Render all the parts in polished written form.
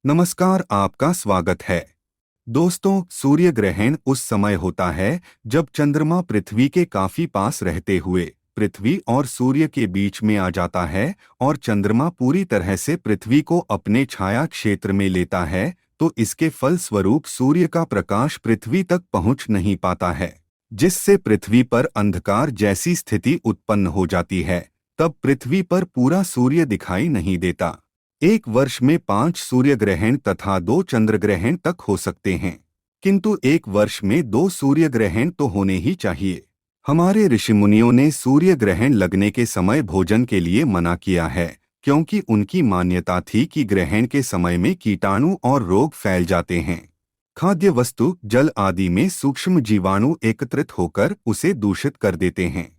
नमस्कार, आपका स्वागत है। दोस्तों, सूर्य ग्रहण उस समय होता है जब चंद्रमा पृथ्वी के काफी पास रहते हुए पृथ्वी और सूर्य के बीच में आ जाता है और चंद्रमा पूरी तरह से पृथ्वी को अपने छाया क्षेत्र में लेता है, तो इसके फलस्वरूप सूर्य का प्रकाश पृथ्वी तक पहुंच नहीं पाता है, जिससे पृथ्वी पर अंधकार जैसी स्थिति उत्पन्न हो जाती है। तब पृथ्वी पर पूरा सूर्य दिखाई नहीं देता। एक वर्ष में 5 सूर्य ग्रहण तथा 2 चंद्र ग्रहण तक हो सकते हैं, किंतु एक वर्ष में 2 सूर्य ग्रहण तो होने ही चाहिए। हमारे ऋषिमुनियों ने सूर्य ग्रहण लगने के समय भोजन के लिए मना किया है, क्योंकि उनकी मान्यता थी कि ग्रहण के समय में कीटाणु और रोग फैल जाते हैं। खाद्य वस्तु, जल आदि में सूक्ष्म जीवाणु एकत्रित होकर उसे दूषित कर देते हैं।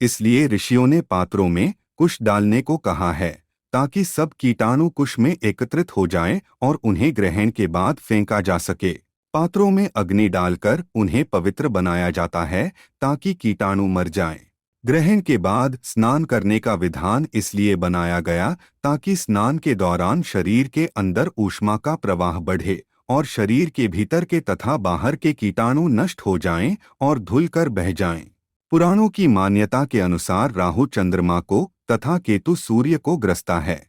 इसलिए ऋषियों ने पात्रों में कुश डालने को कहा है, ताकि सब कीटाणु कुश में एकत्रित हो जाएं और उन्हें ग्रहण के बाद फेंका जा सके। पात्रों में अग्नि डालकर उन्हें पवित्र बनाया जाता है ताकि कीटाणु मर जाएं। ग्रहण के बाद स्नान करने का विधान इसलिए बनाया गया ताकि स्नान के दौरान शरीर के अंदर ऊष्मा का प्रवाह बढ़े और शरीर के भीतर के तथा बाहर के कीटाणु नष्ट हो जाएं और धुलकर बह जाएं। पुराणों की मान्यता के अनुसार राहु चंद्रमा को तथा केतु सूर्य को ग्रसता है।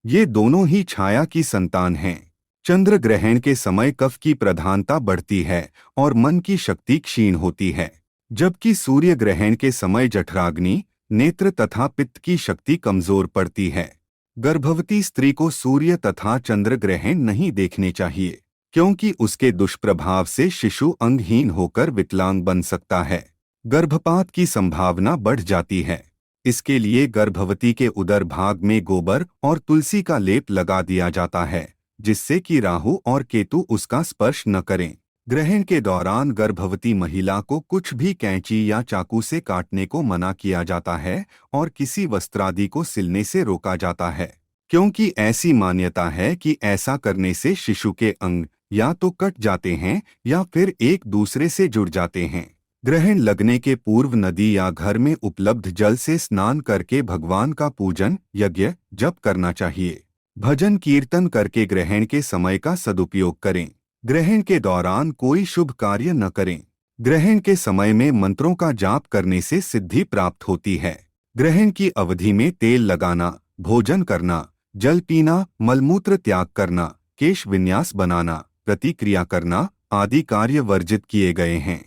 ये दोनों ही छाया की संतान हैं। चंद्र ग्रहण के समय कफ की प्रधानता बढ़ती है और मन की शक्ति क्षीण होती है, जबकि सूर्य ग्रहण के समय जठराग्नि, नेत्र तथा पित्त की शक्ति कमजोर पड़ती है। गर्भवती स्त्री को सूर्य तथा चंद्र ग्रहण नहीं देखने चाहिए, क्योंकि उसके दुष्प्रभाव से शिशु अंगहीन होकर विकलांग बन सकता है। गर्भपात की संभावना बढ़ जाती है। इसके लिए गर्भवती के उदर भाग में गोबर और तुलसी का लेप लगा दिया जाता है, जिससे कि राहु और केतु उसका स्पर्श न करें। ग्रहण के दौरान गर्भवती महिला को कुछ भी कैंची या चाकू से काटने को मना किया जाता है और किसी वस्त्रादि को सिलने से रोका जाता है, क्योंकि ऐसी मान्यता है कि ऐसा करने से शिशु के अंग या तो कट जाते हैं या फिर एक दूसरे से जुड़ जाते हैं। ग्रहण लगने के पूर्व नदी या घर में उपलब्ध जल से स्नान करके भगवान का पूजन, यज्ञ, जप करना चाहिए। भजन कीर्तन करके ग्रहण के समय का सदुपयोग करें। ग्रहण के दौरान कोई शुभ कार्य न करें। ग्रहण के समय में मंत्रों का जाप करने से सिद्धि प्राप्त होती है। ग्रहण की अवधि में तेल लगाना, भोजन करना, जल पीना, मलमूत्र त्याग करना, केश विन्यास बनाना, प्रतिक्रिया करना आदि कार्य वर्जित किए गए हैं।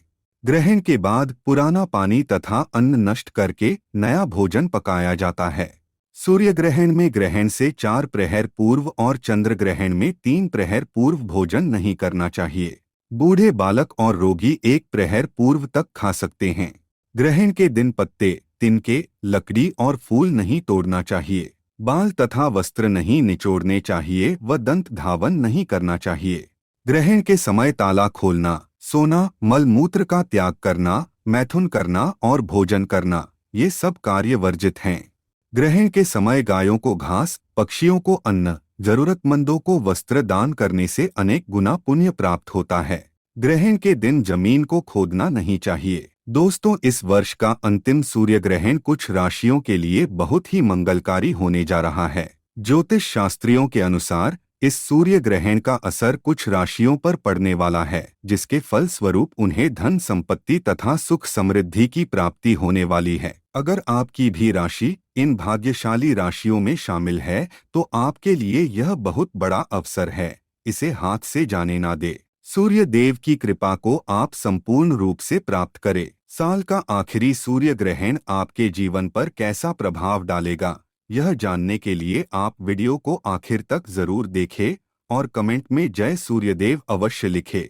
ग्रहण के बाद पुराना पानी तथा अन्न नष्ट करके नया भोजन पकाया जाता है। सूर्य ग्रहण में ग्रहण से 4 प्रहर पूर्व और चंद्र ग्रहण में 3 प्रहर पूर्व भोजन नहीं करना चाहिए। बूढ़े, बालक और रोगी 1 प्रहर पूर्व तक खा सकते हैं। ग्रहण के दिन पत्ते, तिनके, लकड़ी और फूल नहीं तोड़ना चाहिए। बाल तथा वस्त्र नहीं निचोड़ने चाहिए व दंत धावन नहीं करना चाहिए। ग्रहण के समय ताला खोलना, सोना, मल मूत्र का त्याग करना, मैथुन करना और भोजन करना, ये सब कार्य वर्जित हैं। ग्रहण के समय गायों को घास, पक्षियों को अन्न, जरूरतमंदों को वस्त्र दान करने से अनेक गुना पुण्य प्राप्त होता है। ग्रहण के दिन जमीन को खोदना नहीं चाहिए। दोस्तों, इस वर्ष का अंतिम सूर्य ग्रहण कुछ राशियों के लिए बहुत ही मंगलकारी होने जा रहा है। ज्योतिष शास्त्रियों के अनुसार इस सूर्य ग्रहण का असर कुछ राशियों पर पड़ने वाला है, जिसके फलस्वरूप उन्हें धन संपत्ति तथा सुख समृद्धि की प्राप्ति होने वाली है। अगर आपकी भी राशि इन भाग्यशाली राशियों में शामिल है, तो आपके लिए यह बहुत बड़ा अवसर है। इसे हाथ से जाने ना दे। सूर्य देव की कृपा को आप संपूर्ण रूप से प्राप्त करें। साल का आखिरी सूर्य ग्रहण आपके जीवन पर कैसा प्रभाव डालेगा, यह जानने के लिए आप वीडियो को आखिर तक जरूर देखें और कमेंट में जय सूर्यदेव अवश्य लिखें।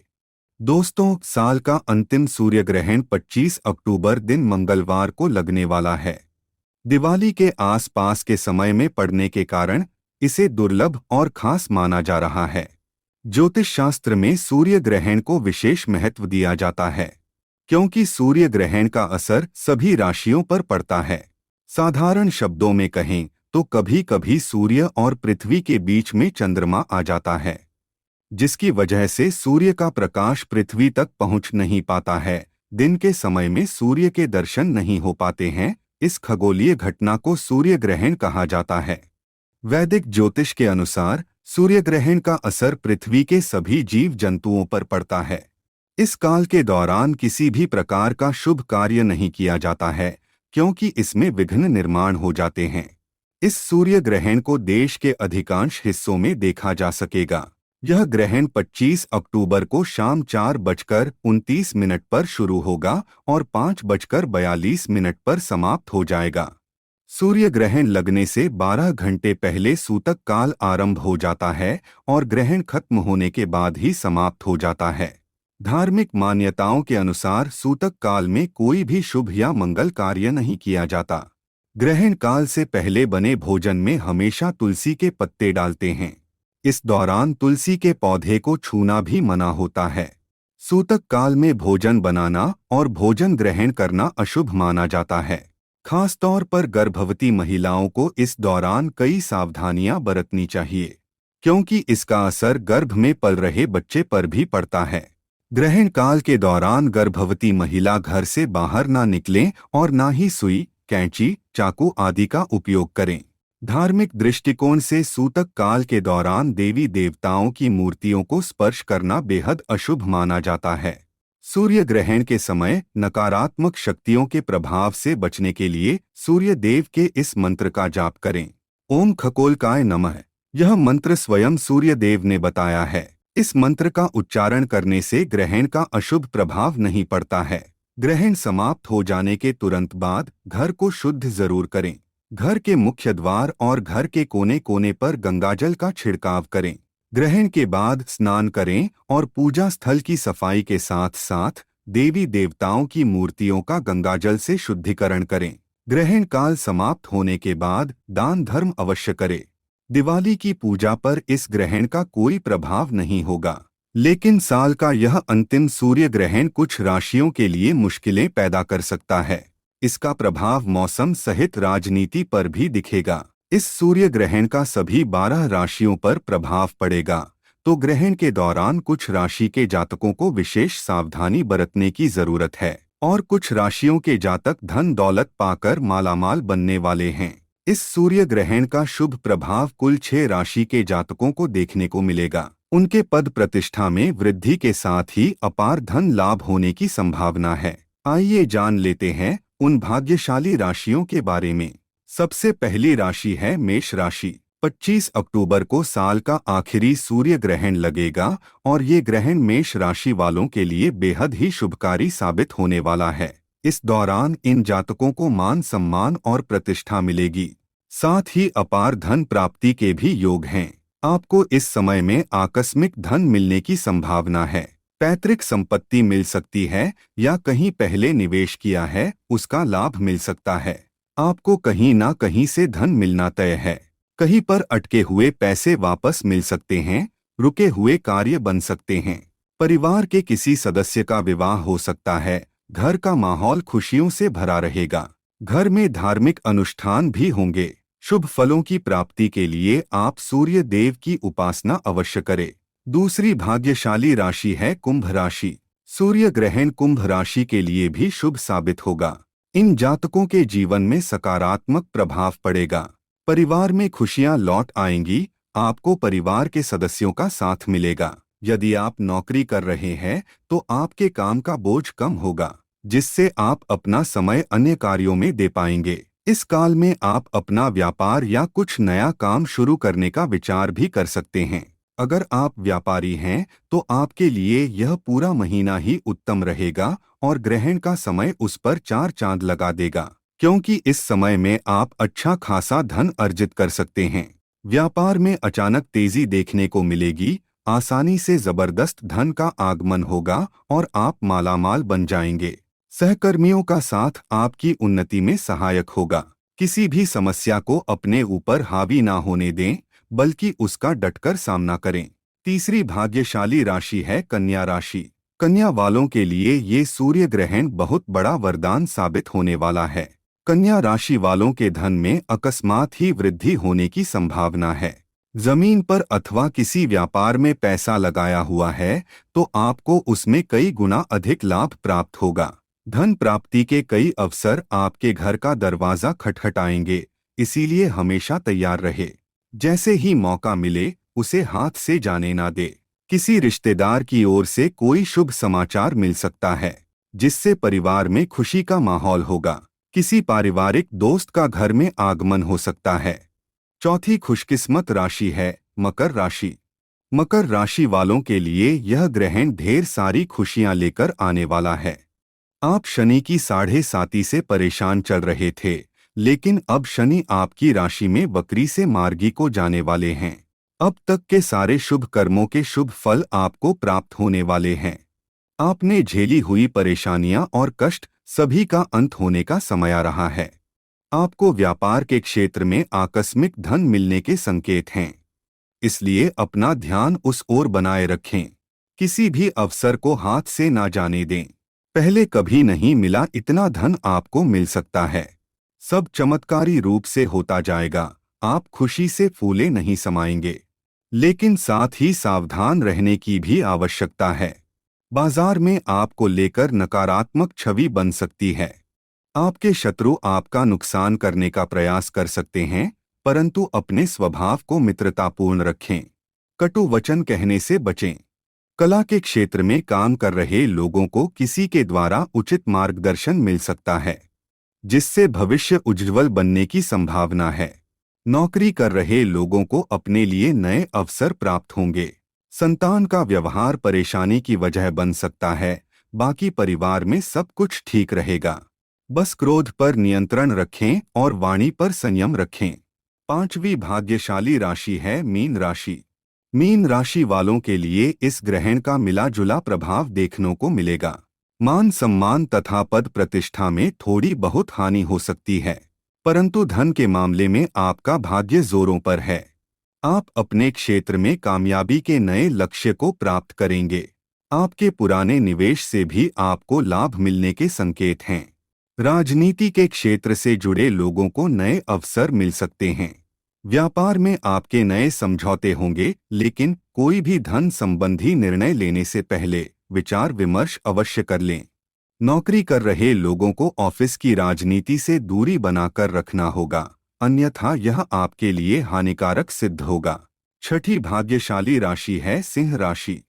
दोस्तों, साल का अंतिम सूर्य ग्रहण 25 अक्टूबर दिन मंगलवार को लगने वाला है। दिवाली के आसपास के समय में पड़ने के कारण इसे दुर्लभ और खास माना जा रहा है। ज्योतिष शास्त्र में सूर्य ग्रहण को विशेष महत्व दिया जाता है, क्योंकि सूर्य ग्रहण का असर सभी राशियों पर पड़ता है। साधारण शब्दों में कहें तो कभी कभी सूर्य और पृथ्वी के बीच में चंद्रमा आ जाता है, जिसकी वजह से सूर्य का प्रकाश पृथ्वी तक पहुंच नहीं पाता है। दिन के समय में सूर्य के दर्शन नहीं हो पाते हैं। इस खगोलीय घटना को सूर्य ग्रहण कहा जाता है। वैदिक ज्योतिष के अनुसार सूर्य ग्रहण का असर पृथ्वी के सभी जीव जंतुओं पर पड़ता है। इस काल के दौरान किसी भी प्रकार का शुभ कार्य नहीं किया जाता है, क्योंकि इसमें विघ्न निर्माण हो जाते हैं। इस सूर्य ग्रहण को देश के अधिकांश हिस्सों में देखा जा सकेगा। यह ग्रहण 25 अक्टूबर को शाम 4:29 पर शुरू होगा और 5:42 पर समाप्त हो जाएगा। सूर्य ग्रहण लगने से 12 घंटे पहले सूतक काल आरंभ हो जाता है और ग्रहण खत्म होने के बाद ही समाप्त हो जाता है। धार्मिक मान्यताओं के अनुसार सूतक काल में कोई भी शुभ या मंगल कार्य नहीं किया जाता। ग्रहण काल से पहले बने भोजन में हमेशा तुलसी के पत्ते डालते हैं। इस दौरान तुलसी के पौधे को छूना भी मना होता है। सूतक काल में भोजन बनाना और भोजन ग्रहण करना अशुभ माना जाता है। खासतौर पर गर्भवती महिलाओं को इस दौरान कई सावधानियां बरतनी चाहिए, क्योंकि इसका असर गर्भ में पल रहे बच्चे पर भी पड़ता है। ग्रहण काल के दौरान गर्भवती महिला घर से बाहर ना निकलें और ना ही सुई, कैंची, चाकू आदि का उपयोग करें। धार्मिक दृष्टिकोण से सूतक काल के दौरान देवी देवताओं की मूर्तियों को स्पर्श करना बेहद अशुभ माना जाता है। सूर्य ग्रहण के समय नकारात्मक शक्तियों के प्रभाव से बचने के लिए सूर्य देव के इस मंत्र का जाप करें। ओम खगोलकाय नमः। यह मंत्र स्वयं सूर्य देव ने बताया है। इस मंत्र का उच्चारण करने से ग्रहण का अशुभ प्रभाव नहीं पड़ता है। ग्रहण समाप्त हो जाने के तुरंत बाद घर को शुद्ध जरूर करें। घर के मुख्य द्वार और घर के कोने कोने पर गंगाजल का छिड़काव करें। ग्रहण के बाद स्नान करें और पूजा स्थल की सफाई के साथ साथ देवी देवताओं की मूर्तियों का गंगाजल से शुद्धिकरण करें। ग्रहण काल समाप्त होने के बाद दान धर्म अवश्य करें। दिवाली की पूजा पर इस ग्रहण का कोई प्रभाव नहीं होगा, लेकिन साल का यह अंतिम सूर्य ग्रहण कुछ राशियों के लिए मुश्किलें पैदा कर सकता है। इसका प्रभाव मौसम सहित राजनीति पर भी दिखेगा। इस सूर्य ग्रहण का सभी 12 राशियों पर प्रभाव पड़ेगा, तो ग्रहण के दौरान कुछ राशि के जातकों को विशेष सावधानी बरतने की जरूरत है और कुछ राशियों के जातक धन दौलत पाकर मालामाल बनने वाले हैं। इस सूर्य ग्रहण का शुभ प्रभाव कुल 6 राशि के जातकों को देखने को मिलेगा। उनके पद प्रतिष्ठा में वृद्धि के साथ ही अपार धन लाभ होने की संभावना है। आइए जान लेते हैं उन भाग्यशाली राशियों के बारे में। सबसे पहली राशि है मेष राशि। 25 अक्टूबर को साल का आखिरी सूर्य ग्रहण लगेगा और ये ग्रहण मेष राशि वालों के लिए बेहद ही शुभकारी साबित होने वाला है। इस दौरान इन जातकों को मान सम्मान और प्रतिष्ठा मिलेगी, साथ ही अपार धन प्राप्ति के भी योग हैं। आपको इस समय में आकस्मिक धन मिलने की संभावना है। पैतृक संपत्ति मिल सकती है या कहीं पहले निवेश किया है उसका लाभ मिल सकता है। आपको कहीं ना कहीं से धन मिलना तय है। कहीं पर अटके हुए पैसे वापस मिल सकते हैं। रुके हुए कार्य बन सकते हैं। परिवार के किसी सदस्य का विवाह हो सकता है। घर का माहौल खुशियों से भरा रहेगा। घर में धार्मिक अनुष्ठान भी होंगे। शुभ फलों की प्राप्ति के लिए आप सूर्य देव की उपासना अवश्य करें। दूसरी भाग्यशाली राशि है कुंभ राशि। सूर्य ग्रहण कुंभ राशि के लिए भी शुभ साबित होगा। इन जातकों के जीवन में सकारात्मक प्रभाव पड़ेगा। परिवार में खुशियां लौट आएंगी। आपको परिवार के सदस्यों का साथ मिलेगा। यदि आप नौकरी कर रहे हैं तो आपके काम का बोझ कम होगा, जिससे आप अपना समय अन्य कार्यों में दे पाएंगे। इस काल में आप अपना व्यापार या कुछ नया काम शुरू करने का विचार भी कर सकते हैं। अगर आप व्यापारी हैं तो आपके लिए यह पूरा महीना ही उत्तम रहेगा और ग्रहण का समय उस पर 4 चांद लगा देगा, क्योंकि इस समय में आप अच्छा खासा धन अर्जित कर सकते हैं। व्यापार में अचानक तेजी देखने को मिलेगी। आसानी से जबरदस्त धन का आगमन होगा और आप मालामाल बन जाएंगे। सहकर्मियों का साथ आपकी उन्नति में सहायक होगा। किसी भी समस्या को अपने ऊपर हावी ना होने दें, बल्कि उसका डटकर सामना करें। तीसरी भाग्यशाली राशि है कन्या राशि। कन्या वालों के लिए ये सूर्य ग्रहण बहुत बड़ा वरदान साबित होने वाला है। कन्या राशि वालों के धन में अकस्मात ही वृद्धि होने की संभावना है। जमीन पर अथवा किसी व्यापार में पैसा लगाया हुआ है तो आपको उसमें कई गुना अधिक लाभ प्राप्त होगा। धन प्राप्ति के कई अवसर आपके घर का दरवाजा खटखटाएंगे, इसीलिए हमेशा तैयार रहे। जैसे ही मौका मिले उसे हाथ से जाने ना दे। किसी रिश्तेदार की ओर से कोई शुभ समाचार मिल सकता है, जिससे परिवार में खुशी का माहौल होगा। किसी पारिवारिक दोस्त का घर में आगमन हो सकता है। चौथी खुशकिस्मत राशि है मकर राशि। मकर राशि वालों के लिए यह ग्रहण ढेर सारी खुशियां लेकर आने वाला है। आप शनि की 7.5 से परेशान चल रहे थे, लेकिन अब शनि आपकी राशि में वक्री से मार्गी को जाने वाले हैं। अब तक के सारे शुभ कर्मों के शुभ फल आपको प्राप्त होने वाले हैं। आपने झेली हुई परेशानियां और कष्ट सभी का अंत होने का समय आ रहा है। आपको व्यापार के क्षेत्र में आकस्मिक धन मिलने के संकेत हैं, इसलिए अपना ध्यान उस ओर बनाए रखें। किसी भी अवसर को हाथ से ना जाने दें। पहले कभी नहीं मिला इतना धन आपको मिल सकता है। सब चमत्कारी रूप से होता जाएगा। आप खुशी से फूले नहीं समाएंगे, लेकिन साथ ही सावधान रहने की भी आवश्यकता है। बाजार में आपको लेकर नकारात्मक छवि बन सकती है। आपके शत्रु आपका नुकसान करने का प्रयास कर सकते हैं, परंतु अपने स्वभाव को मित्रतापूर्ण रखें। कटु वचन कहने से बचें। कला के क्षेत्र में काम कर रहे लोगों को किसी के द्वारा उचित मार्गदर्शन मिल सकता है, जिससे भविष्य उज्ज्वल बनने की संभावना है। नौकरी कर रहे लोगों को अपने लिए नए अवसर प्राप्त होंगे। संतान का व्यवहार परेशानी की वजह बन सकता है, बाकी परिवार में सब कुछ ठीक रहेगा। बस क्रोध पर नियंत्रण रखें और वाणी पर संयम रखें। पांचवी भाग्यशाली राशि है मीन राशि। मीन राशि वालों के लिए इस ग्रहण का मिला जुला प्रभाव देखने को मिलेगा। मान सम्मान तथा पद प्रतिष्ठा में थोड़ी बहुत हानि हो सकती है, परंतु धन के मामले में आपका भाग्य जोरों पर है। आप अपने क्षेत्र में कामयाबी के नए लक्ष्य को प्राप्त करेंगे। आपके पुराने निवेश से भी आपको लाभ मिलने के संकेत हैं। राजनीति के क्षेत्र से जुड़े लोगों को नए अवसर मिल सकते हैं। व्यापार में आपके नए समझौते होंगे, लेकिन कोई भी धन संबंधी निर्णय लेने से पहले विचार विमर्श अवश्य कर लें। नौकरी कर रहे लोगों को ऑफिस की राजनीति से दूरी बनाकर रखना होगा, अन्यथा यह आपके लिए हानिकारक सिद्ध होगा। छठी भाग्यशाली राशि है सिंह राशि।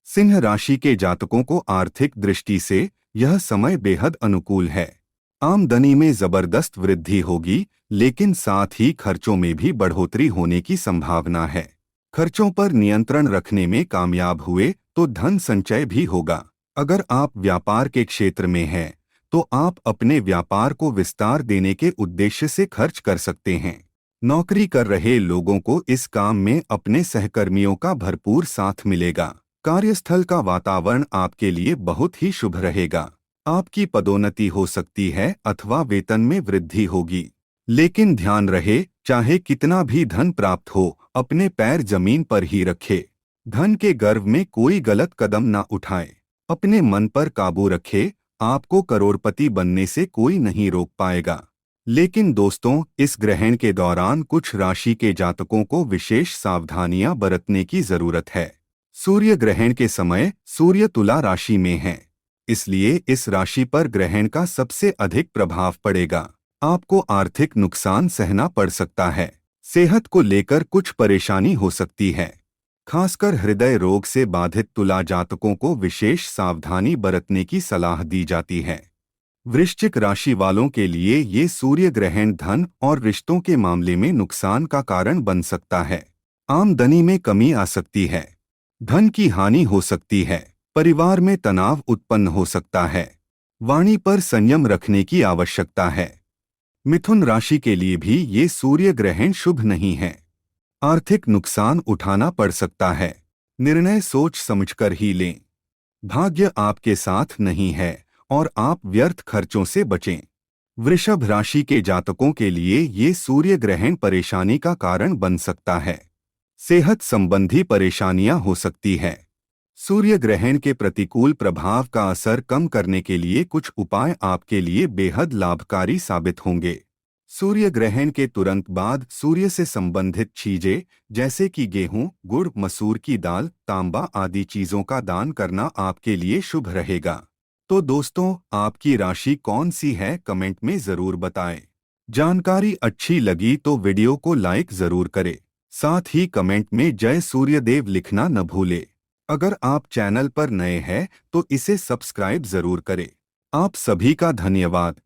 सिंह राशि के जातकों को आर्थिक दृष्टि से यह समय बेहद अनुकूल है। आमदनी में जबरदस्त वृद्धि होगी, लेकिन साथ ही खर्चों में भी बढ़ोतरी होने की संभावना है। खर्चों पर नियंत्रण रखने में कामयाब हुए तो धन संचय भी होगा। अगर आप व्यापार के क्षेत्र में हैं, तो आप अपने व्यापार को विस्तार देने के उद्देश्य से खर्च कर सकते हैं। नौकरी कर रहे लोगों को इस काम में अपने सहकर्मियों का भरपूर साथ मिलेगा। कार्यस्थल का वातावरण आपके लिए बहुत ही शुभ रहेगा। आपकी पदोन्नति हो सकती है अथवा वेतन में वृद्धि होगी, लेकिन ध्यान रहे, चाहे कितना भी धन प्राप्त हो, अपने पैर जमीन पर ही रखे। धन के गर्व में कोई गलत कदम ना उठाए। अपने मन पर काबू रखे। आपको करोड़पति बनने से कोई नहीं रोक पाएगा। लेकिन दोस्तों, इस ग्रहण के दौरान कुछ राशि के जातकों को विशेष सावधानियां बरतने की जरूरत है। सूर्य ग्रहण के समय सूर्य तुला राशि में है, इसलिए इस राशि पर ग्रहण का सबसे अधिक प्रभाव पड़ेगा। आपको आर्थिक नुकसान सहना पड़ सकता है। सेहत को लेकर कुछ परेशानी हो सकती है। खासकर हृदय रोग से बाधित तुला जातकों को विशेष सावधानी बरतने की सलाह दी जाती है। वृश्चिक राशि वालों के लिए ये सूर्य ग्रहण धन और रिश्तों के मामले में नुकसान का कारण बन सकता है। आमदनी में कमी आ सकती है। धन की हानि हो सकती है। परिवार में तनाव उत्पन्न हो सकता है। वाणी पर संयम रखने की आवश्यकता है। मिथुन राशि के लिए भी ये सूर्य ग्रहण शुभ नहीं है। आर्थिक नुकसान उठाना पड़ सकता है। निर्णय सोच समझकर ही लें। भाग्य आपके साथ नहीं है और आप व्यर्थ खर्चों से बचें। वृषभ राशि के जातकों के लिए ये सूर्य ग्रहण परेशानी का कारण बन सकता है। सेहत संबंधी परेशानियां हो सकती है। सूर्य ग्रहण के प्रतिकूल प्रभाव का असर कम करने के लिए कुछ उपाय आपके लिए बेहद लाभकारी साबित होंगे। सूर्य ग्रहण के तुरंत बाद सूर्य से संबंधित चीजें जैसे कि गेहूं, गुड़, मसूर की दाल, तांबा आदि चीजों का दान करना आपके लिए शुभ रहेगा। तो दोस्तों, आपकी राशि कौन सी है कमेंट में जरूर बताएं। जानकारी अच्छी लगी तो वीडियो को लाइक जरूर करें। साथ ही कमेंट में जय सूर्यदेव लिखना न भूले। अगर आप चैनल पर नए हैं तो इसे सब्सक्राइब जरूर करें। आप सभी का धन्यवाद।